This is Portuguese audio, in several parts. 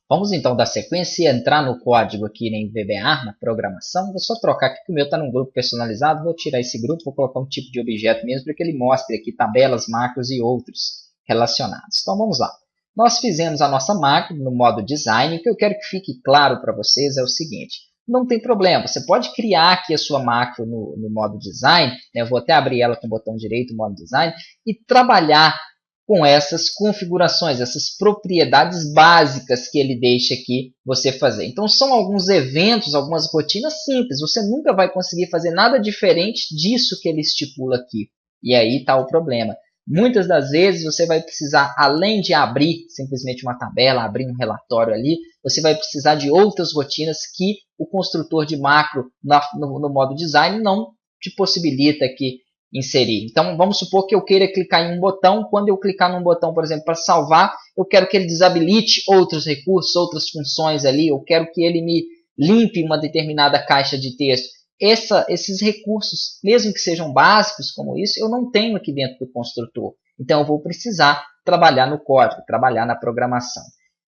Vamos então dar sequência e entrar no código aqui em VBA, na programação. Vou só trocar aqui que o meu está num grupo personalizado. Vou tirar esse grupo, vou colocar um tipo de objeto mesmo para que ele mostre aqui tabelas, macros e outros relacionados. Então vamos lá. Nós fizemos a nossa macro no modo design. O que eu quero que fique claro para vocês é o seguinte. Não tem problema, você pode criar aqui a sua macro no modo design. Né? Eu vou até abrir ela com o botão direito, modo design, e trabalhar com essas configurações, essas propriedades básicas que ele deixa aqui você fazer. Então são alguns eventos, algumas rotinas simples. Você nunca vai conseguir fazer nada diferente disso que ele estipula aqui. E aí está o problema. Muitas das vezes você vai precisar, além de abrir simplesmente uma tabela, abrir um relatório ali, você vai precisar de outras rotinas que o construtor de macro no modo design não te possibilita aqui inserir. Então, vamos supor que eu queira clicar em um botão. Quando eu clicar num botão, por exemplo, para salvar, eu quero que ele desabilite outros recursos, outras funções ali. Eu quero que ele me limpe uma determinada caixa de texto. Esses recursos, mesmo que sejam básicos como isso, eu não tenho aqui dentro do construtor. Então, eu vou precisar trabalhar no código, trabalhar na programação.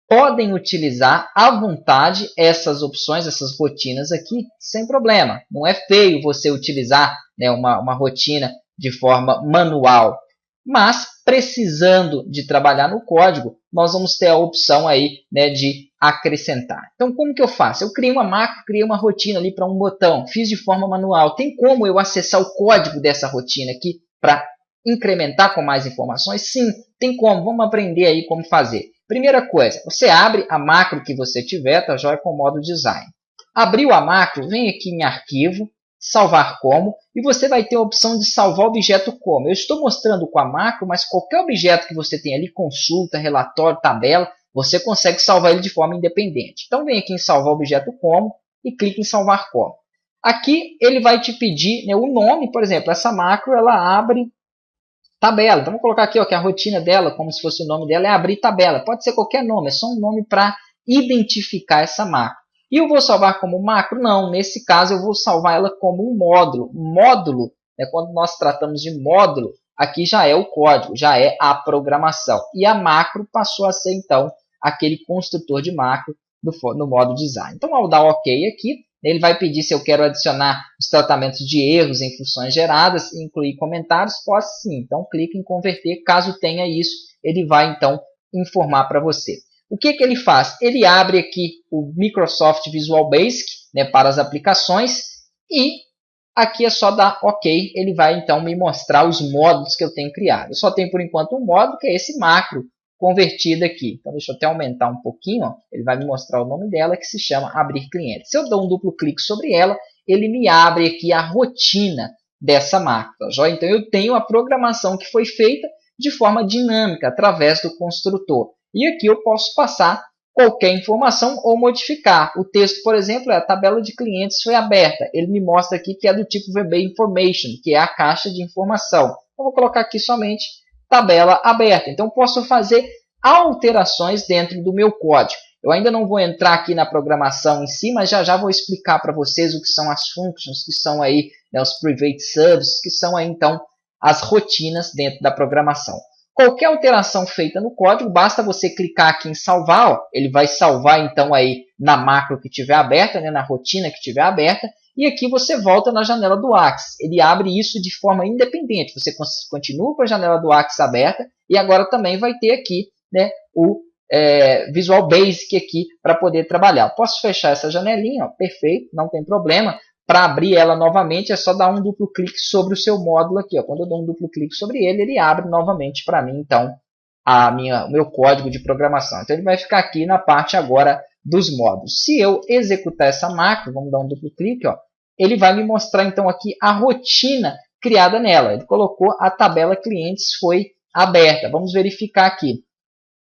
Podem utilizar à vontade essas opções, essas rotinas aqui, sem problema. Não é feio você utilizar, né, uma rotina de forma manual. Mas, precisando de trabalhar no código, nós vamos ter a opção aí, né, de acrescentar. Então, como que eu faço? Eu criei uma macro, criei uma rotina ali para um botão, fiz de forma manual. Tem como eu acessar o código dessa rotina aqui para incrementar com mais informações? Sim, tem como. Vamos aprender aí como fazer. Primeira coisa, você abre a macro que você tiver, tá joia, com o modo design. Abriu a macro, vem aqui em arquivo, salvar como, e você vai ter a opção de salvar o objeto como. Eu estou mostrando com a macro, mas qualquer objeto que você tem ali, consulta, relatório, tabela, você consegue salvar ele de forma independente. Então vem aqui em salvar objeto como e clique em salvar como. Aqui ele vai te pedir, né, o nome, por exemplo, essa macro ela abre tabela. Então, vamos colocar aqui ó, que a rotina dela, como se fosse o nome dela, é abrir tabela. Pode ser qualquer nome, é só um nome para identificar essa macro. E eu vou salvar como macro? Não, nesse caso eu vou salvar ela como um módulo. Módulo, né, quando nós tratamos de módulo, aqui já é o código, já é a programação. E a macro passou a ser, então, aquele construtor de macro no modo design. Então, ao dar OK aqui, ele vai pedir se eu quero adicionar os tratamentos de erros em funções geradas e incluir comentários. Posso sim. Então, clique em converter. Caso tenha isso, ele vai, então, informar para você. O que ele faz? Ele abre aqui o Microsoft Visual Basic, né, para as aplicações e aqui é só dar OK. Ele vai, então, me mostrar os módulos que eu tenho criado. Eu só tenho, por enquanto, um módulo, que é esse macro convertida aqui. Então, deixa eu até aumentar um pouquinho. Ó. Ele vai me mostrar o nome dela, que se chama Abrir Cliente. Se eu dou um duplo clique sobre ela, ele me abre aqui a rotina dessa macro. Tá, joia? Então, eu tenho a programação que foi feita de forma dinâmica, através do construtor. E aqui eu posso passar qualquer informação ou modificar. O texto, por exemplo, a tabela de clientes foi aberta. Ele me mostra aqui que é do tipo VB Information, que é a caixa de informação. Eu vou colocar aqui somente tabela aberta. Então, posso fazer alterações dentro do meu código. Eu ainda não vou entrar aqui na programação em si, mas já vou explicar para vocês o que são as functions, que são aí, né, os private services, que são aí, então, as rotinas dentro da programação. Qualquer alteração feita no código, basta você clicar aqui em salvar. Ó, ele vai salvar, então, aí na macro que estiver aberta, né, na rotina que estiver aberta. E aqui você volta na janela do Axis. Ele abre isso de forma independente. Você continua com a janela do Axis aberta e agora também vai ter aqui, né, o Visual Basic aqui para poder trabalhar. Posso fechar essa janelinha? Ó, perfeito, não tem problema. Para abrir ela novamente é só dar um duplo clique sobre o seu módulo aqui. Ó. Quando eu dou um duplo clique sobre ele, ele abre novamente para mim, então, o meu código de programação. Então, ele vai ficar aqui na parte agora dos módulos. Se eu executar essa macro, vamos dar um duplo clique, ó, ele vai me mostrar então aqui a rotina criada nela. Ele colocou a tabela clientes foi aberta. Vamos verificar aqui.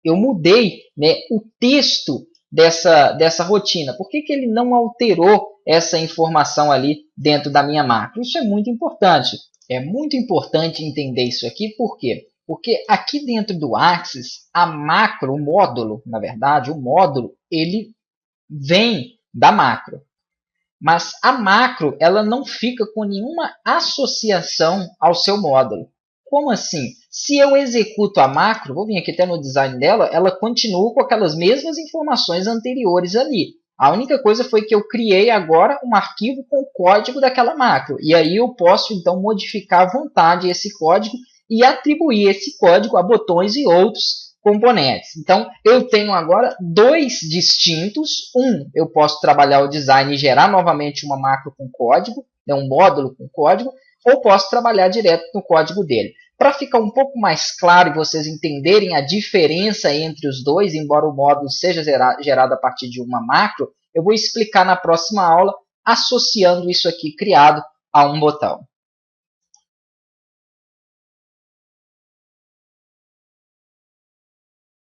Eu mudei, né, o texto dessa rotina. Por que ele não alterou essa informação ali dentro da minha macro? Isso é muito importante. É muito importante entender isso aqui. Por quê? Porque aqui dentro do Axis, a macro, o módulo, na verdade, o módulo, ele vem da macro. Mas a macro ela não fica com nenhuma associação ao seu módulo. Como assim? Se eu executo a macro, vou vir aqui até no design dela, ela continua com aquelas mesmas informações anteriores ali. A única coisa foi que eu criei agora um arquivo com o código daquela macro. E aí eu posso, então, modificar à vontade esse código e atribuir esse código a botões e outros componentes. Então, eu tenho agora dois distintos. Eu posso trabalhar o design e gerar novamente uma macro com código, um módulo com código, ou posso trabalhar direto no código dele. Para ficar um pouco mais claro e vocês entenderem a diferença entre os dois, embora o módulo seja gerado a partir de uma macro, eu vou explicar na próxima aula associando isso aqui criado a um botão.